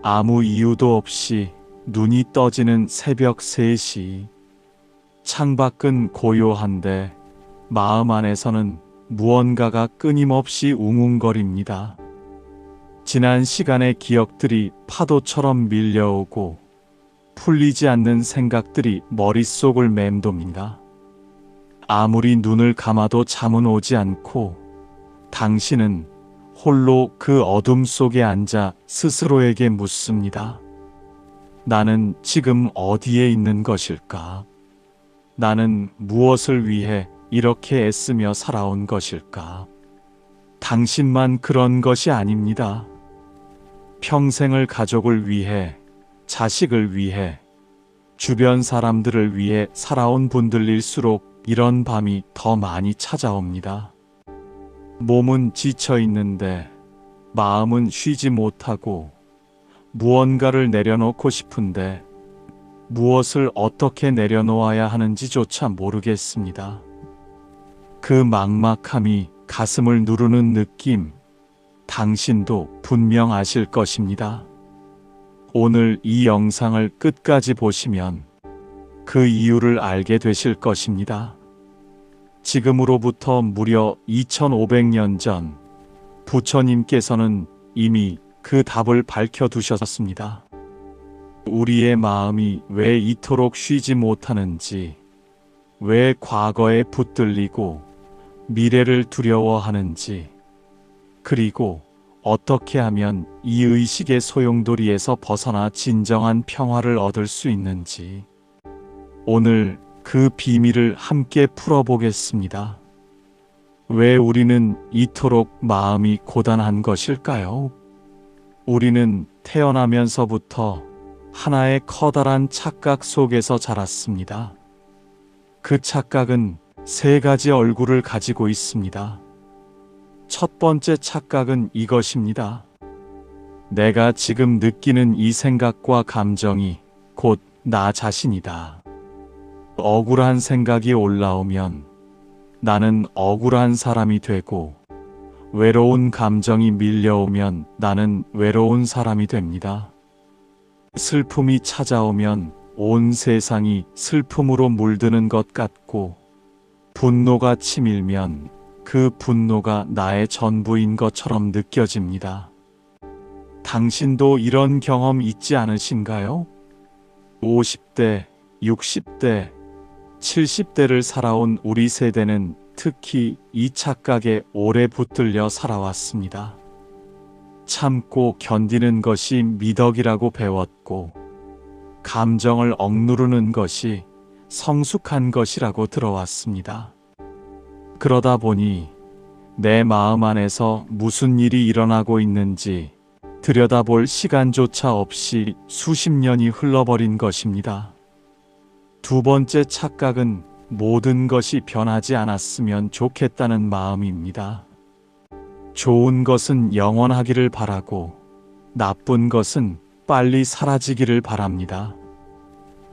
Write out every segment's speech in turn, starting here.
아무 이유도 없이 눈이 떠지는 새벽 3시. 창밖은 고요한데 마음 안에서는 무언가가 끊임없이 웅웅거립니다. 지난 시간의 기억들이 파도처럼 밀려오고 풀리지 않는 생각들이 머릿속을 맴돕니다. 아무리 눈을 감아도 잠은 오지 않고 당신은 홀로 그 어둠 속에 앉아 스스로에게 묻습니다. 나는 지금 어디에 있는 것일까? 나는 무엇을 위해 이렇게 애쓰며 살아온 것일까? 당신만 그런 것이 아닙니다. 평생을 가족을 위해, 자식을 위해, 주변 사람들을 위해 살아온 분들일수록 이런 밤이 더 많이 찾아옵니다. 몸은 지쳐 있는데 마음은 쉬지 못하고 무언가를 내려놓고 싶은데 무엇을 어떻게 내려놓아야 하는지조차 모르겠습니다. 그 막막함이 가슴을 누르는 느낌, 당신도 분명 아실 것입니다. 오늘 이 영상을 끝까지 보시면 그 이유를 알게 되실 것입니다. 지금으로부터 무려 2500년 전 부처님께서는 이미 그 답을 밝혀두셨습니다. 우리의 마음이 왜 이토록 쉬지 못하는지, 왜 과거에 붙들리고 미래를 두려워하는지, 그리고 어떻게 하면 이 의식의 소용돌이에서 벗어나 진정한 평화를 얻을 수 있는지, 오늘 그 비밀을 함께 풀어보겠습니다. 왜 우리는 이토록 마음이 고단한 것일까요? 우리는 태어나면서부터 하나의 커다란 착각 속에서 자랐습니다. 그 착각은 3가지 얼굴을 가지고 있습니다. 첫 번째 착각은 이것입니다. 내가 지금 느끼는 이 생각과 감정이 곧 나 자신이다. 억울한 생각이 올라오면 나는 억울한 사람이 되고, 외로운 감정이 밀려오면 나는 외로운 사람이 됩니다. 슬픔이 찾아오면 온 세상이 슬픔으로 물드는 것 같고, 분노가 치밀면 그 분노가 나의 전부인 것처럼 느껴집니다. 당신도 이런 경험 있지 않으신가요? 50대, 60대, 70대를 살아온 우리 세대는 특히 이 착각에 오래 붙들려 살아왔습니다. 참고 견디는 것이 미덕이라고 배웠고, 감정을 억누르는 것이 성숙한 것이라고 들어왔습니다. 그러다 보니 내 마음 안에서 무슨 일이 일어나고 있는지 들여다볼 시간조차 없이 수십 년이 흘러버린 것입니다. 두 번째 착각은 모든 것이 변하지 않았으면 좋겠다는 마음입니다. 좋은 것은 영원하기를 바라고 나쁜 것은 빨리 사라지기를 바랍니다.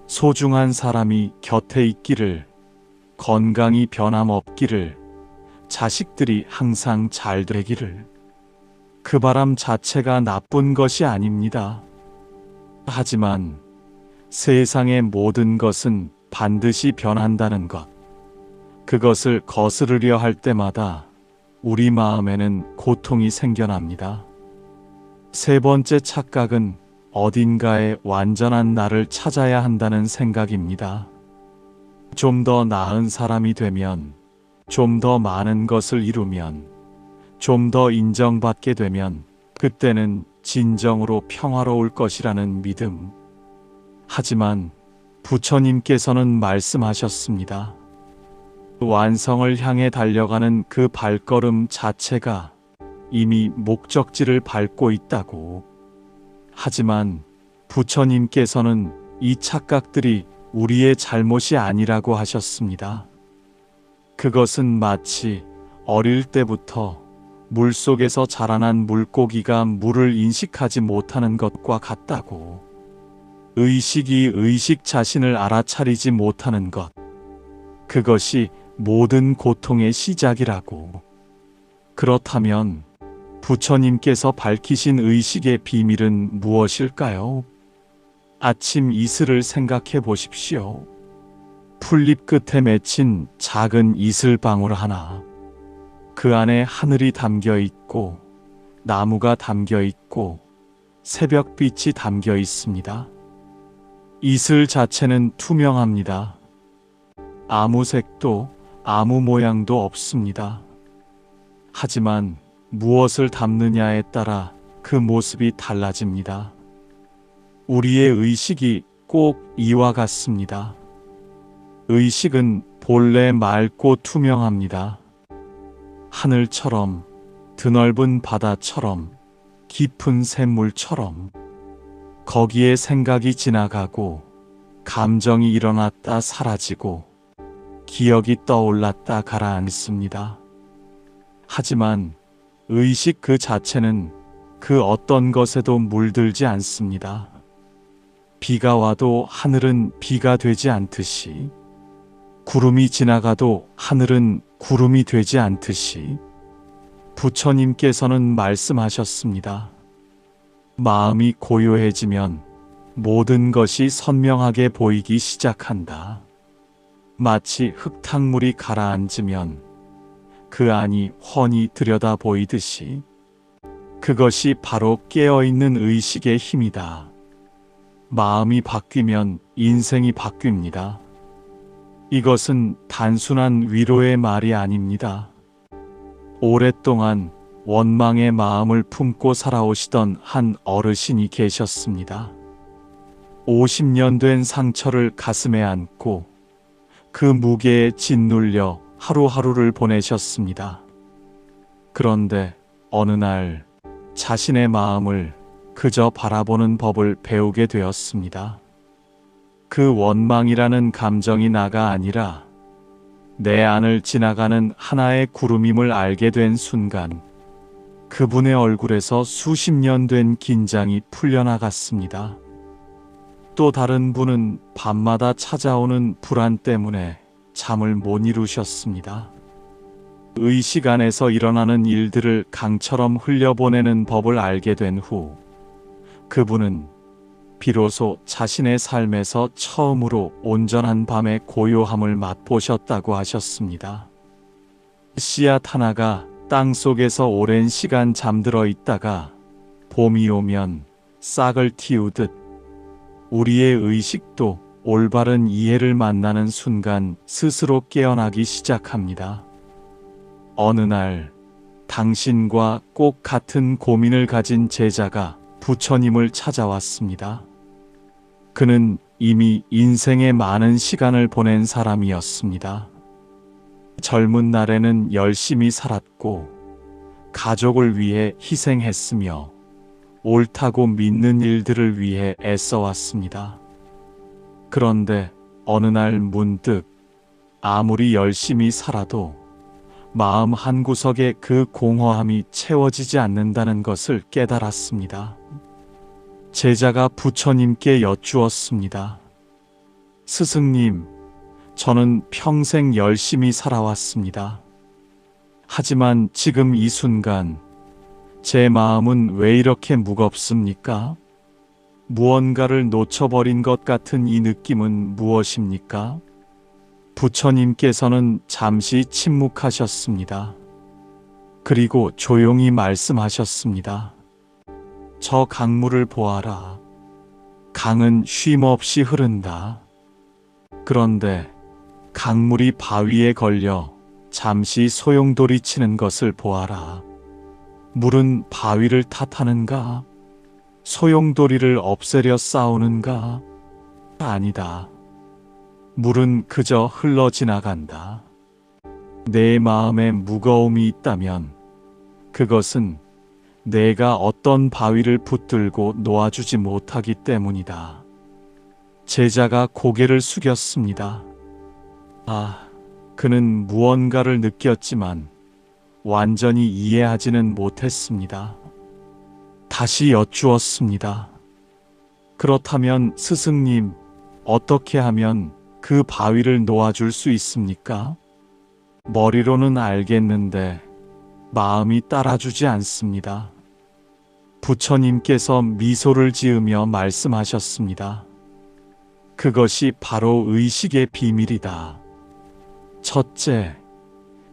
소중한 사람이 곁에 있기를, 건강이 변함없기를, 자식들이 항상 잘 되기를. 그 바람 자체가 나쁜 것이 아닙니다. 하지만 세상의 모든 것은 반드시 변한다는 것, 그것을 거스르려 할 때마다 우리 마음에는 고통이 생겨납니다. 세 번째 착각은 어딘가에 완전한 나를 찾아야 한다는 생각입니다. 좀 더 나은 사람이 되면, 좀 더 많은 것을 이루면, 좀 더 인정받게 되면 그때는 진정으로 평화로울 것이라는 믿음. 하지만 부처님께서는 말씀하셨습니다. 완성을 향해 달려가는 그 발걸음 자체가 이미 목적지를 밟고 있다고. 하지만 부처님께서는 이 착각들이 우리의 잘못이 아니라고 하셨습니다. 그것은 마치 어릴 때부터 물속에서 자라난 물고기가 물을 인식하지 못하는 것과 같다고. 의식이 의식 자신을 알아차리지 못하는 것, 그것이 모든 고통의 시작이라고. 그렇다면 부처님께서 밝히신 의식의 비밀은 무엇일까요? 아침 이슬을 생각해 보십시오. 풀잎 끝에 맺힌 작은 이슬방울 하나. 그 안에 하늘이 담겨 있고, 나무가 담겨 있고, 새벽빛이 담겨 있습니다. 이슬 자체는 투명합니다. 아무 색도, 아무 모양도 없습니다. 하지만 무엇을 담느냐에 따라 그 모습이 달라집니다. 우리의 의식이 꼭 이와 같습니다. 의식은 본래 맑고 투명합니다. 하늘처럼, 드넓은 바다처럼, 깊은 샘물처럼, 거기에 생각이 지나가고, 감정이 일어났다 사라지고, 기억이 떠올랐다 가라앉습니다. 하지만 의식 그 자체는 그 어떤 것에도 물들지 않습니다. 비가 와도 하늘은 비가 되지 않듯이, 구름이 지나가도 하늘은 구름이 되지 않듯이, 부처님께서는 말씀하셨습니다. 마음이 고요해지면 모든 것이 선명하게 보이기 시작한다. 마치 흙탕물이 가라앉으면 그 안이 훤히 들여다 보이듯이, 그것이 바로 깨어있는 의식의 힘이다. 마음이 바뀌면 인생이 바뀝니다. 이것은 단순한 위로의 말이 아닙니다. 오랫동안 원망의 마음을 품고 살아오시던 한 어르신이 계셨습니다. 50년 된 상처를 가슴에 안고 그 무게에 짓눌려 하루하루를 보내셨습니다. 그런데 어느 날 자신의 마음을 그저 바라보는 법을 배우게 되었습니다. 그 원망이라는 감정이 나가 아니라 내 안을 지나가는 하나의 구름임을 알게 된 순간, 그분의 얼굴에서 수십 년 된 긴장이 풀려나갔습니다. 또 다른 분은 밤마다 찾아오는 불안 때문에 잠을 못 이루셨습니다. 의식 안에서 일어나는 일들을 강처럼 흘려보내는 법을 알게 된 후, 그분은 비로소 자신의 삶에서 처음으로 온전한 밤의 고요함을 맛보셨다고 하셨습니다. 씨앗 하나가 땅 속에서 오랜 시간 잠들어 있다가 봄이 오면 싹을 틔우듯 우리의 의식도 올바른 이해를 만나는 순간 스스로 깨어나기 시작합니다. 어느 날 당신과 꼭 같은 고민을 가진 제자가 부처님을 찾아왔습니다. 그는 이미 인생의 많은 시간을 보낸 사람이었습니다. 젊은 날에는 열심히 살았고, 가족을 위해 희생했으며, 옳다고 믿는 일들을 위해 애써왔습니다. 그런데 어느 날 문득 아무리 열심히 살아도 마음 한구석에 그 공허함이 채워지지 않는다는 것을 깨달았습니다. 제자가 부처님께 여쭈었습니다. 스승님, 저는 평생 열심히 살아왔습니다. 하지만 지금 이 순간 제 마음은 왜 이렇게 무겁습니까? 무언가를 놓쳐버린 것 같은 이 느낌은 무엇입니까? 부처님께서는 잠시 침묵하셨습니다. 그리고 조용히 말씀하셨습니다. 저 강물을 보아라. 강은 쉼없이 흐른다. 그런데 강물이 바위에 걸려 잠시 소용돌이치는 것을 보아라. 물은 바위를 탓하는가? 소용돌이를 없애려 싸우는가? 아니다. 물은 그저 흘러 지나간다. 내 마음에 무거움이 있다면 그것은 내가 어떤 바위를 붙들고 놓아주지 못하기 때문이다. 제자가 고개를 숙였습니다. 그는 무언가를 느꼈지만 완전히 이해하지는 못했습니다. 다시 여쭈었습니다. 그렇다면 스승님, 어떻게 하면 그 바위를 놓아줄 수 있습니까? 머리로는 알겠는데 마음이 따라주지 않습니다. 부처님께서 미소를 지으며 말씀하셨습니다. 그것이 바로 의식의 비밀이다. 첫째,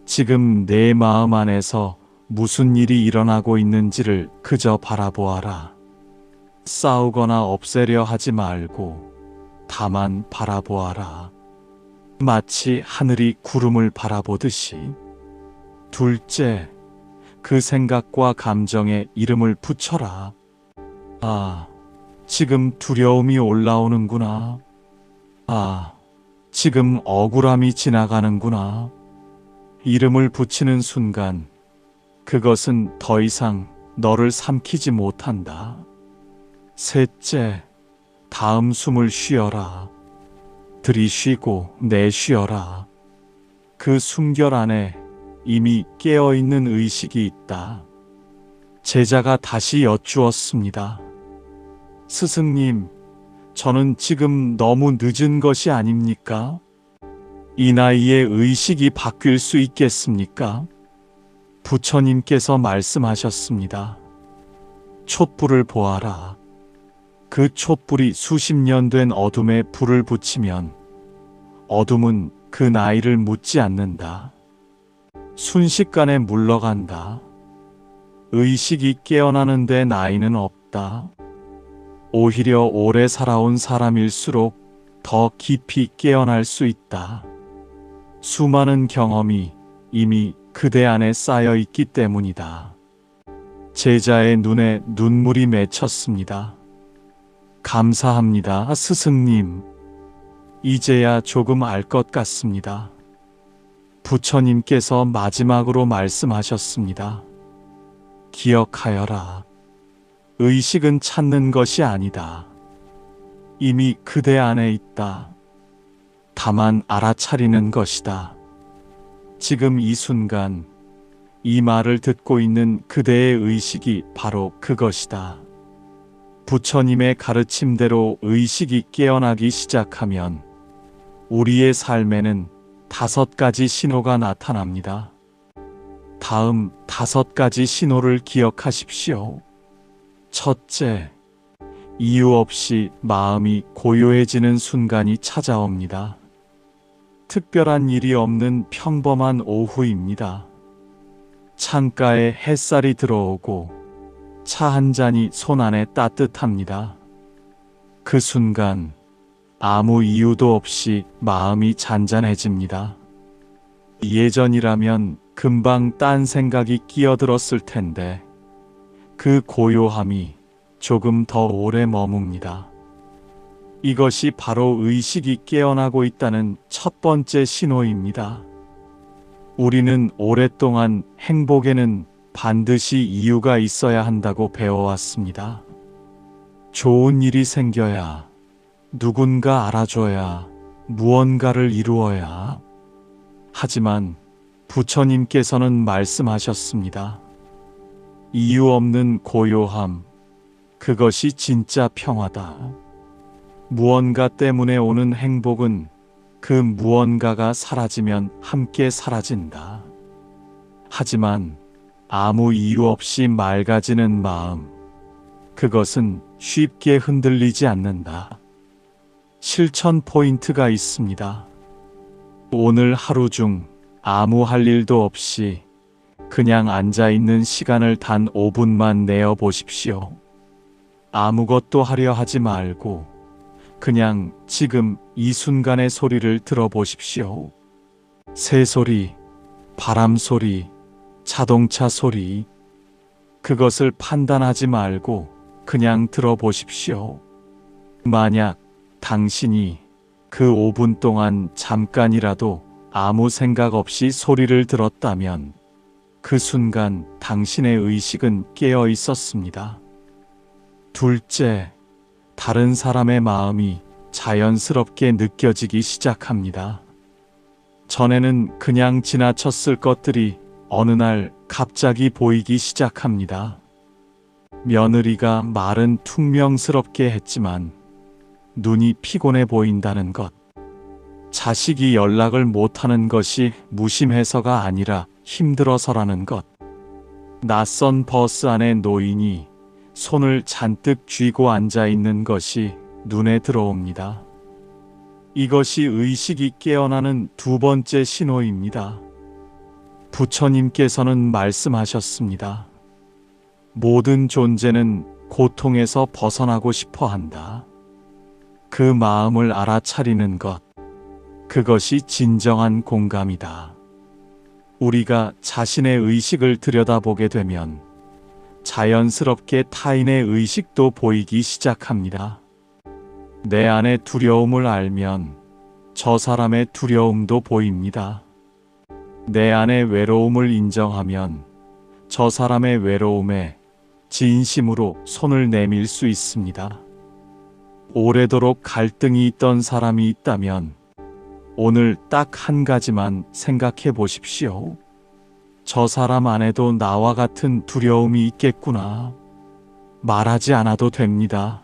지금 내 마음 안에서 무슨 일이 일어나고 있는지를 그저 바라보아라. 싸우거나 없애려 하지 말고 다만 바라보아라. 마치 하늘이 구름을 바라보듯이. 둘째, 그 생각과 감정에 이름을 붙여라. 아, 지금 두려움이 올라오는구나. 아, 지금 억울함이 지나가는구나. 이름을 붙이는 순간 그것은 더 이상 너를 삼키지 못한다. 셋째, 다음 숨을 쉬어라. 들이쉬고 내쉬어라. 그 숨결 안에 이미 깨어있는 의식이 있다. 제자가 다시 여쭈었습니다. 스승님, 저는 지금 너무 늦은 것이 아닙니까? 이 나이에 의식이 바뀔 수 있겠습니까? 부처님께서 말씀하셨습니다. 촛불을 보아라. 그 촛불이 수십 년 된 어둠에 불을 붙이면 어둠은 그 나이를 묻지 않는다. 순식간에 물러간다. 의식이 깨어나는데 나이는 없다. 오히려 오래 살아온 사람일수록 더 깊이 깨어날 수 있다. 수많은 경험이 이미 그대 안에 쌓여 있기 때문이다. 제자의 눈에 눈물이 맺혔습니다. 감사합니다, 스승님. 이제야 조금 알 것 같습니다. 부처님께서 마지막으로 말씀하셨습니다. 기억하여라. 의식은 찾는 것이 아니다. 이미 그대 안에 있다. 다만 알아차리는 것이다. 지금 이 순간 이 말을 듣고 있는 그대의 의식이 바로 그것이다. 부처님의 가르침대로 의식이 깨어나기 시작하면 우리의 삶에는 5가지 신호가 나타납니다. 다음 5가지 신호를 기억하십시오. 첫째, 이유 없이 마음이 고요해지는 순간이 찾아옵니다. 특별한 일이 없는 평범한 오후입니다. 창가에 햇살이 들어오고 차 한 잔이 손안에 따뜻합니다. 그 순간 아무 이유도 없이 마음이 잔잔해집니다. 예전이라면 금방 딴 생각이 끼어들었을 텐데 그 고요함이 조금 더 오래 머뭅니다. 이것이 바로 의식이 깨어나고 있다는 첫 번째 신호입니다. 우리는 오랫동안 행복에는 반드시 이유가 있어야 한다고 배워왔습니다. 좋은 일이 생겨야, 누군가 알아줘야, 무언가를 이루어야. 하지만 부처님께서는 말씀하셨습니다. 이유 없는 고요함, 그것이 진짜 평화다. 무언가 때문에 오는 행복은 그 무언가가 사라지면 함께 사라진다. 하지만 아무 이유 없이 맑아지는 마음, 그것은 쉽게 흔들리지 않는다. 실천 포인트가 있습니다. 오늘 하루 중 아무 할 일도 없이 그냥 앉아있는 시간을 단 5분만 내어 보십시오. 아무것도 하려 하지 말고 그냥 지금 이 순간의 소리를 들어보십시오. 새소리, 바람소리, 자동차 소리. 그것을 판단하지 말고 그냥 들어보십시오. 만약 당신이 그 5분 동안 잠깐이라도 아무 생각 없이 소리를 들었다면 그 순간 당신의 의식은 깨어 있었습니다. 둘째, 다른 사람의 마음이 자연스럽게 느껴지기 시작합니다. 전에는 그냥 지나쳤을 것들이 어느 날 갑자기 보이기 시작합니다. 며느리가 말은 퉁명스럽게 했지만 눈이 피곤해 보인다는 것. 자식이 연락을 못하는 것이 무심해서가 아니라 힘들어서라는 것. 낯선 버스 안에 노인이 손을 잔뜩 쥐고 앉아 있는 것이 눈에 들어옵니다. 이것이 의식이 깨어나는 두 번째 신호입니다. 부처님께서는 말씀하셨습니다. 모든 존재는 고통에서 벗어나고 싶어 한다. 그 마음을 알아차리는 것, 그것이 진정한 공감이다. 우리가 자신의 의식을 들여다보게 되면 자연스럽게 타인의 의식도 보이기 시작합니다. 내 안의 두려움을 알면 저 사람의 두려움도 보입니다. 내 안의 외로움을 인정하면 저 사람의 외로움에 진심으로 손을 내밀 수 있습니다. 오래도록 갈등이 있던 사람이 있다면 오늘 딱 한 가지만 생각해 보십시오. 저 사람 안에도 나와 같은 두려움이 있겠구나. 말하지 않아도 됩니다.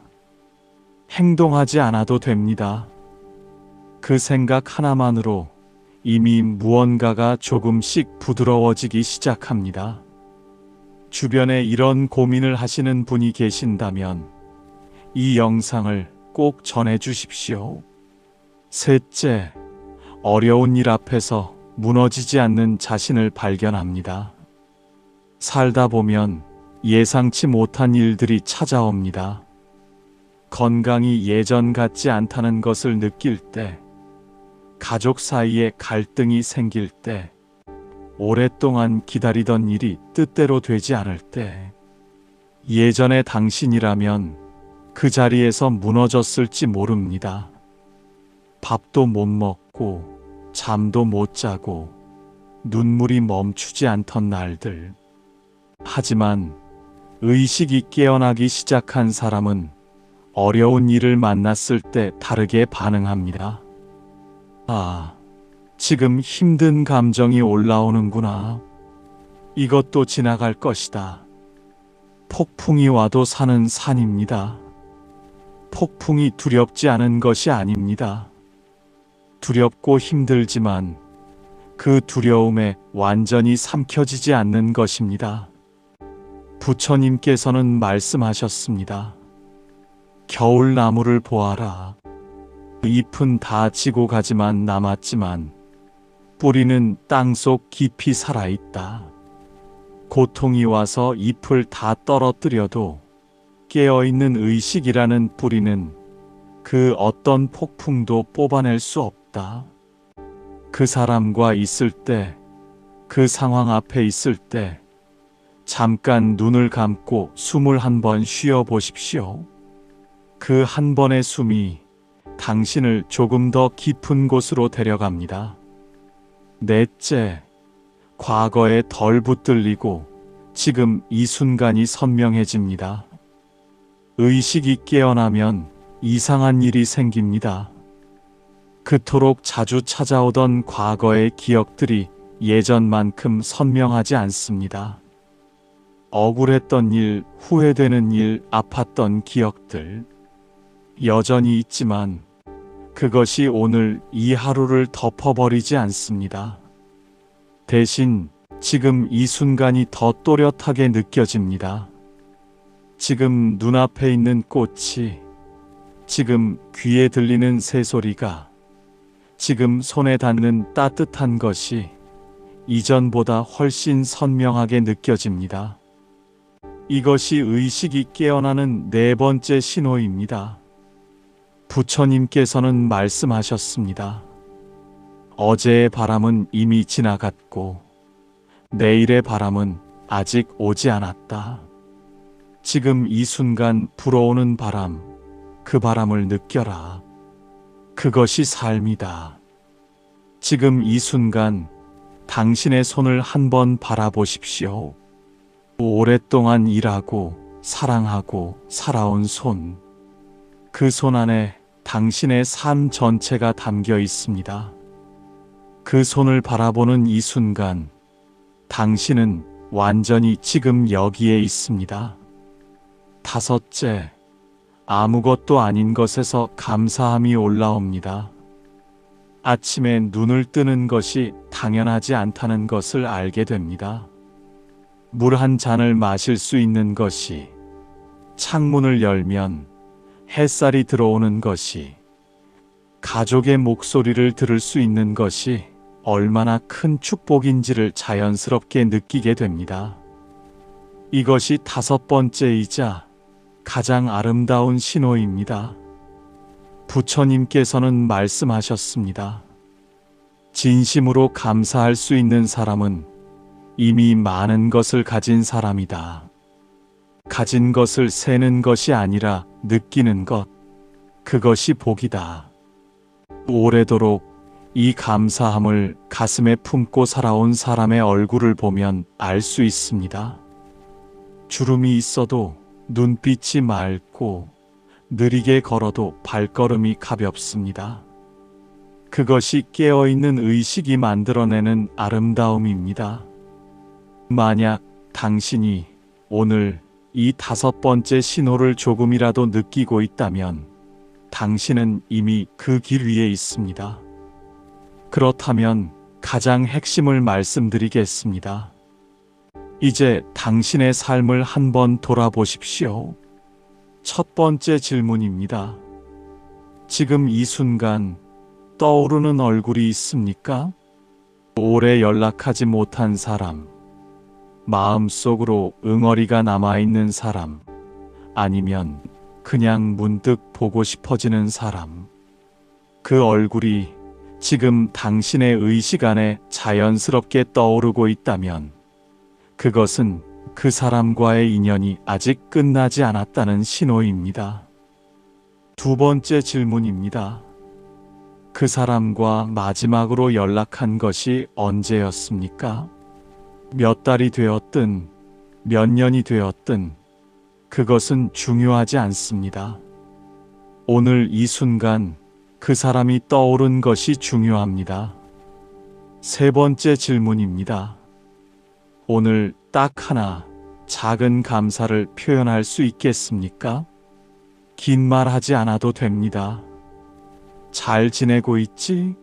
행동하지 않아도 됩니다. 그 생각 하나만으로 이미 무언가가 조금씩 부드러워지기 시작합니다. 주변에 이런 고민을 하시는 분이 계신다면 이 영상을 꼭 전해 주십시오. 셋째, 어려운 일 앞에서 무너지지 않는 자신을 발견합니다. 살다 보면 예상치 못한 일들이 찾아옵니다. 건강이 예전 같지 않다는 것을 느낄 때, 가족 사이에 갈등이 생길 때, 오랫동안 기다리던 일이 뜻대로 되지 않을 때, 예전의 당신이라면 그 자리에서 무너졌을지 모릅니다. 밥도 못 먹고, 잠도 못 자고, 눈물이 멈추지 않던 날들. 하지만 의식이 깨어나기 시작한 사람은 어려운 일을 만났을 때 다르게 반응합니다. 아, 지금 힘든 감정이 올라오는구나. 이것도 지나갈 것이다. 폭풍이 와도 사는 산입니다. 폭풍이 두렵지 않은 것이 아닙니다. 두렵고 힘들지만 그 두려움에 완전히 삼켜지지 않는 것입니다. 부처님께서는 말씀하셨습니다. 겨울나무를 보아라. 잎은 다 지고 가지만 남았지만 뿌리는 땅속 깊이 살아있다. 고통이 와서 잎을 다 떨어뜨려도 깨어있는 의식이라는 뿌리는 그 어떤 폭풍도 뽑아낼 수 없다. 그 사람과 있을 때, 그 상황 앞에 있을 때 잠깐 눈을 감고 숨을 한 번 쉬어 보십시오. 그 한 번의 숨이 당신을 조금 더 깊은 곳으로 데려갑니다. 넷째, 과거에 덜 붙들리고 지금 이 순간이 선명해집니다. 의식이 깨어나면 이상한 일이 생깁니다. 그토록 자주 찾아오던 과거의 기억들이 예전만큼 선명하지 않습니다. 억울했던 일, 후회되는 일, 아팠던 기억들. 여전히 있지만 그것이 오늘 이 하루를 덮어버리지 않습니다. 대신 지금 이 순간이 더 또렷하게 느껴집니다. 지금 눈앞에 있는 꽃이, 지금 귀에 들리는 새소리가, 지금 손에 닿는 따뜻한 것이 이전보다 훨씬 선명하게 느껴집니다. 이것이 의식이 깨어나는 네 번째 신호입니다. 부처님께서는 말씀하셨습니다. 어제의 바람은 이미 지나갔고 내일의 바람은 아직 오지 않았다. 지금 이 순간 불어오는 바람, 그 바람을 느껴라. 그것이 삶이다. 지금 이 순간 당신의 손을 한번 바라보십시오. 오랫동안 일하고 사랑하고 살아온 손. 그 손 안에 당신의 삶 전체가 담겨 있습니다. 그 손을 바라보는 이 순간 당신은 완전히 지금 여기에 있습니다. 다섯째, 아무것도 아닌 것에서 감사함이 올라옵니다. 아침에 눈을 뜨는 것이 당연하지 않다는 것을 알게 됩니다. 물 한 잔을 마실 수 있는 것이, 창문을 열면 햇살이 들어오는 것이, 가족의 목소리를 들을 수 있는 것이 얼마나 큰 축복인지를 자연스럽게 느끼게 됩니다. 이것이 다섯 번째이자 가장 아름다운 신호입니다. 부처님께서는 말씀하셨습니다. 진심으로 감사할 수 있는 사람은 이미 많은 것을 가진 사람이다. 가진 것을 세는 것이 아니라 느끼는 것, 그것이 복이다. 오래도록 이 감사함을 가슴에 품고 살아온 사람의 얼굴을 보면 알 수 있습니다. 주름이 있어도 눈빛이 맑고 느리게 걸어도 발걸음이 가볍습니다. 그것이 깨어있는 의식이 만들어내는 아름다움입니다. 만약 당신이 오늘 이 다섯 번째 신호를 조금이라도 느끼고 있다면 당신은 이미 그 길 위에 있습니다. 그렇다면 가장 핵심을 말씀드리겠습니다. 이제 당신의 삶을 한번 돌아보십시오. 첫 번째 질문입니다. 지금 이 순간 떠오르는 얼굴이 있습니까? 오래 연락하지 못한 사람, 마음속으로 응어리가 남아있는 사람, 아니면 그냥 문득 보고 싶어지는 사람. 그 얼굴이 지금 당신의 의식 안에 자연스럽게 떠오르고 있다면 그것은 그 사람과의 인연이 아직 끝나지 않았다는 신호입니다. 두 번째 질문입니다. 그 사람과 마지막으로 연락한 것이 언제였습니까? 몇 달이 되었든 몇 년이 되었든 그것은 중요하지 않습니다. 오늘 이 순간 그 사람이 떠오른 것이 중요합니다. 세 번째 질문입니다. 오늘 딱 하나 작은 감사를 표현할 수 있겠습니까? 긴 말 하지 않아도 됩니다. 잘 지내고 있지?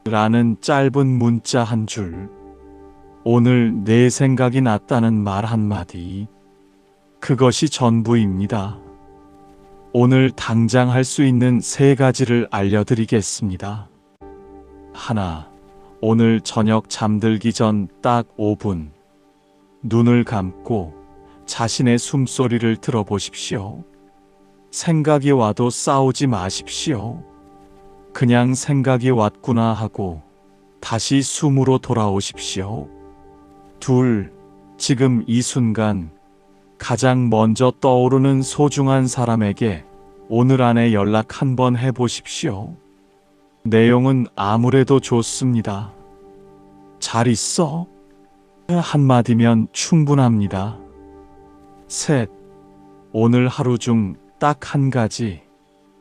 라는 짧은 문자 한 줄. 오늘 내 생각이 났다는 말 한마디. 그것이 전부입니다. 오늘 당장 할 수 있는 세 가지를 알려드리겠습니다. 하나, 오늘 저녁 잠들기 전 딱 5분. 눈을 감고 자신의 숨소리를 들어보십시오. 생각이 와도 싸우지 마십시오. 그냥 생각이 왔구나 하고 다시 숨으로 돌아오십시오. 둘, 지금 이 순간 가장 먼저 떠오르는 소중한 사람에게 오늘 안에 연락 한번 해보십시오. 내용은 아무래도 좋습니다. 잘 있어? 한마디면 충분합니다. 셋, 오늘 하루 중 딱 한 가지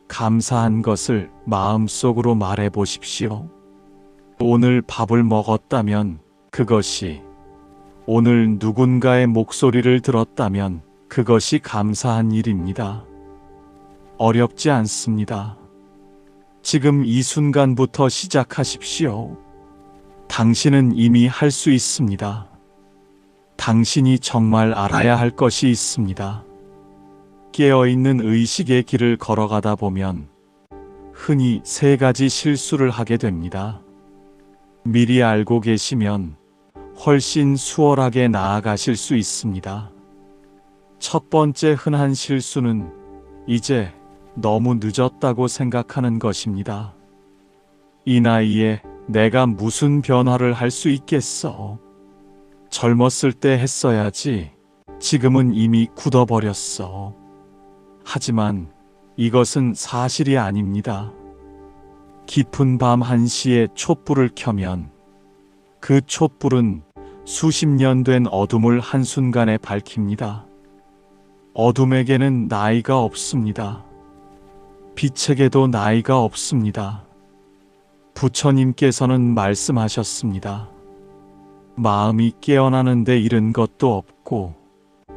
감사한 것을 마음속으로 말해보십시오. 오늘 밥을 먹었다면 그것이, 오늘 누군가의 목소리를 들었다면 그것이 감사한 일입니다. 어렵지 않습니다. 지금 이 순간부터 시작하십시오. 당신은 이미 할 수 있습니다. 당신이 정말 알아야 할 것이 있습니다. 깨어있는 의식의 길을 걸어가다 보면 흔히 세 가지 실수를 하게 됩니다. 미리 알고 계시면 훨씬 수월하게 나아가실 수 있습니다. 첫 번째 흔한 실수는 이제 너무 늦었다고 생각하는 것입니다. 이 나이에 내가 무슨 변화를 할 수 있겠어? 젊었을 때 했어야지. 지금은 이미 굳어버렸어. 하지만 이것은 사실이 아닙니다. 깊은 밤 1시에 촛불을 켜면 그 촛불은 수십 년 된 어둠을 한순간에 밝힙니다. 어둠에게는 나이가 없습니다. 빛에게도 나이가 없습니다. 부처님께서는 말씀하셨습니다. 마음이 깨어나는데 이른 것도 없고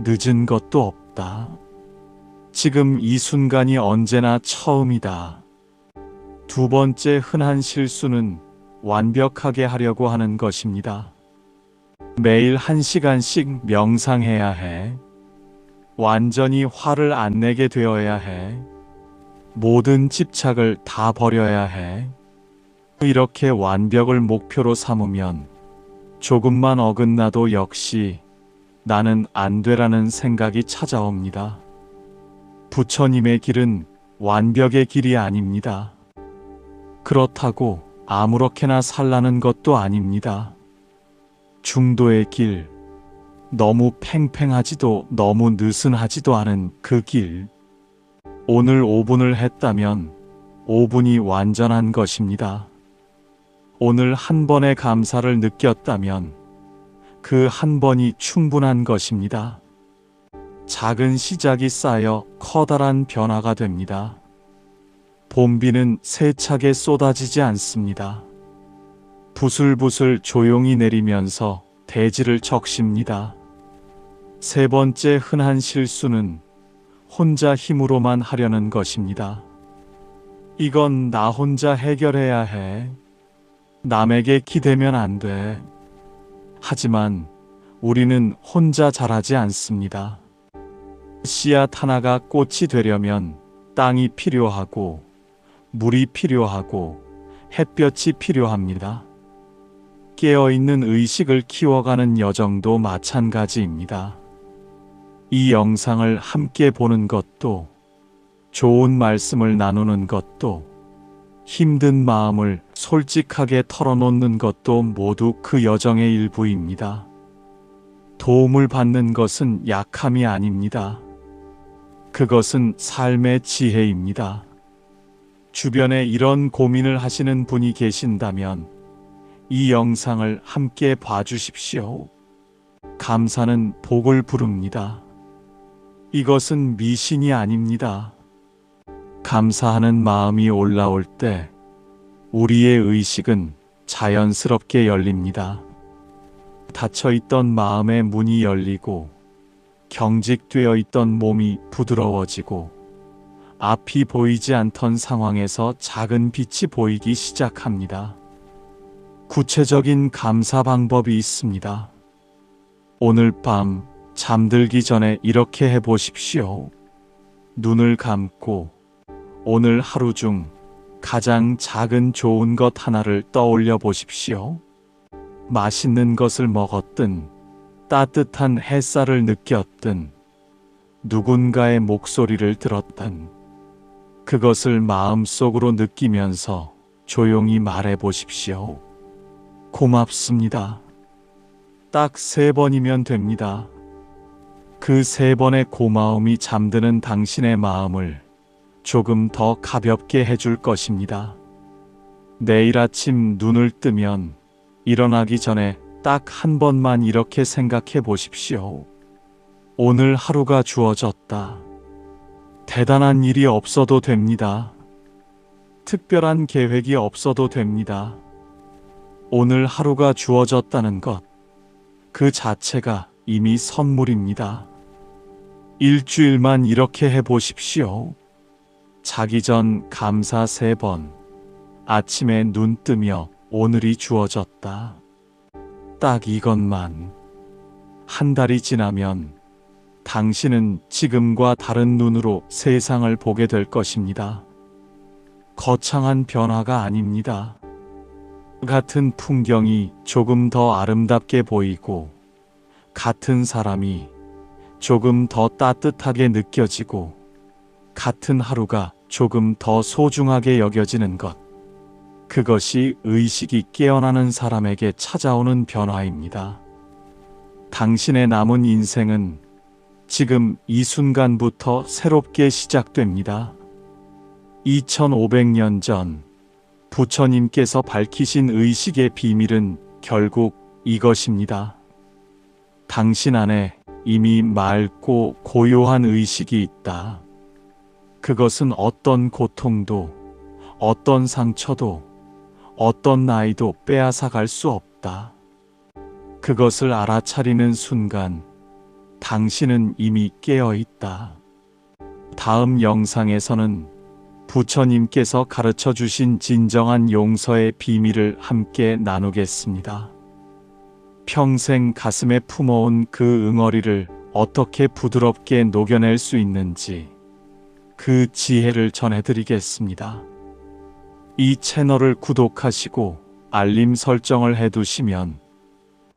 늦은 것도 없다. 지금 이 순간이 언제나 처음이다. 두 번째 흔한 실수는 완벽하게 하려고 하는 것입니다. 매일 1시간씩 명상해야 해. 완전히 화를 안 내게 되어야 해. 모든 집착을 다 버려야 해. 이렇게 완벽을 목표로 삼으면 조금만 어긋나도 역시 나는 안 되라는 생각이 찾아옵니다. 부처님의 길은 완벽의 길이 아닙니다. 그렇다고 아무렇게나 살라는 것도 아닙니다. 중도의 길, 너무 팽팽하지도 너무 느슨하지도 않은 그 길. 오늘 5분을 했다면 5분이 완전한 것입니다. 오늘 한 번의 감사를 느꼈다면 그 한 번이 충분한 것입니다. 작은 시작이 쌓여 커다란 변화가 됩니다. 봄비는 세차게 쏟아지지 않습니다. 부슬부슬 조용히 내리면서 대지를 적십니다. 세 번째 흔한 실수는 혼자 힘으로만 하려는 것입니다. 이건 나 혼자 해결해야 해. 남에게 기대면 안 돼. 하지만 우리는 혼자 자라지 않습니다. 씨앗 하나가 꽃이 되려면 땅이 필요하고 물이 필요하고 햇볕이 필요합니다. 깨어있는 의식을 키워가는 여정도 마찬가지입니다. 이 영상을 함께 보는 것도, 좋은 말씀을 나누는 것도, 힘든 마음을 솔직하게 털어놓는 것도 모두 그 여정의 일부입니다. 도움을 받는 것은 약함이 아닙니다. 그것은 삶의 지혜입니다. 주변에 이런 고민을 하시는 분이 계신다면 이 영상을 함께 봐주십시오. 감사는 복을 부릅니다. 이것은 미신이 아닙니다. 감사하는 마음이 올라올 때 우리의 의식은 자연스럽게 열립니다. 닫혀있던 마음의 문이 열리고 경직되어 있던 몸이 부드러워지고 앞이 보이지 않던 상황에서 작은 빛이 보이기 시작합니다. 구체적인 감사 방법이 있습니다. 오늘 밤 잠들기 전에 이렇게 해보십시오. 눈을 감고 오늘 하루 중 가장 작은 좋은 것 하나를 떠올려 보십시오. 맛있는 것을 먹었든, 따뜻한 햇살을 느꼈든, 누군가의 목소리를 들었든, 그것을 마음속으로 느끼면서 조용히 말해 보십시오. 고맙습니다. 딱 3번이면 됩니다. 그 3번의 고마움이 잠드는 당신의 마음을 조금 더 가볍게 해줄 것입니다. 내일 아침 눈을 뜨면 일어나기 전에 딱 한 번만 이렇게 생각해 보십시오. 오늘 하루가 주어졌다. 대단한 일이 없어도 됩니다. 특별한 계획이 없어도 됩니다. 오늘 하루가 주어졌다는 것, 그 자체가 이미 선물입니다. 일주일만 이렇게 해보십시오. 자기 전 감사 3번, 아침에 눈 뜨며 오늘이 주어졌다. 딱 이것만. 한 달이 지나면 당신은 지금과 다른 눈으로 세상을 보게 될 것입니다. 거창한 변화가 아닙니다. 같은 풍경이 조금 더 아름답게 보이고, 같은 사람이 조금 더 따뜻하게 느껴지고, 같은 하루가 조금 더 소중하게 여겨지는 것. 그것이 의식이 깨어나는 사람에게 찾아오는 변화입니다. 당신의 남은 인생은 지금 이 순간부터 새롭게 시작됩니다. 2500년 전 부처님께서 밝히신 의식의 비밀은 결국 이것입니다. 당신 안에 이미 맑고 고요한 의식이 있다. 그것은 어떤 고통도, 어떤 상처도, 어떤 나이도 빼앗아 갈 수 없다. 그것을 알아차리는 순간 당신은 이미 깨어 있다. 다음 영상에서는 부처님께서 가르쳐 주신 진정한 용서의 비밀을 함께 나누겠습니다. 평생 가슴에 품어온 그 응어리를 어떻게 부드럽게 녹여낼 수 있는지 그 지혜를 전해드리겠습니다. 이 채널을 구독하시고 알림 설정을 해두시면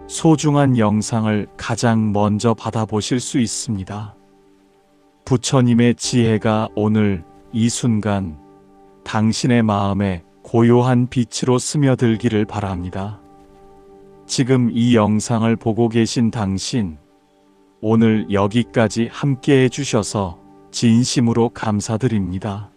소중한 영상을 가장 먼저 받아보실 수 있습니다. 부처님의 지혜가 오늘 이 순간 당신의 마음에 고요한 빛으로 스며들기를 바랍니다. 지금 이 영상을 보고 계신 당신, 오늘 여기까지 함께 해주셔서 진심으로 감사드립니다.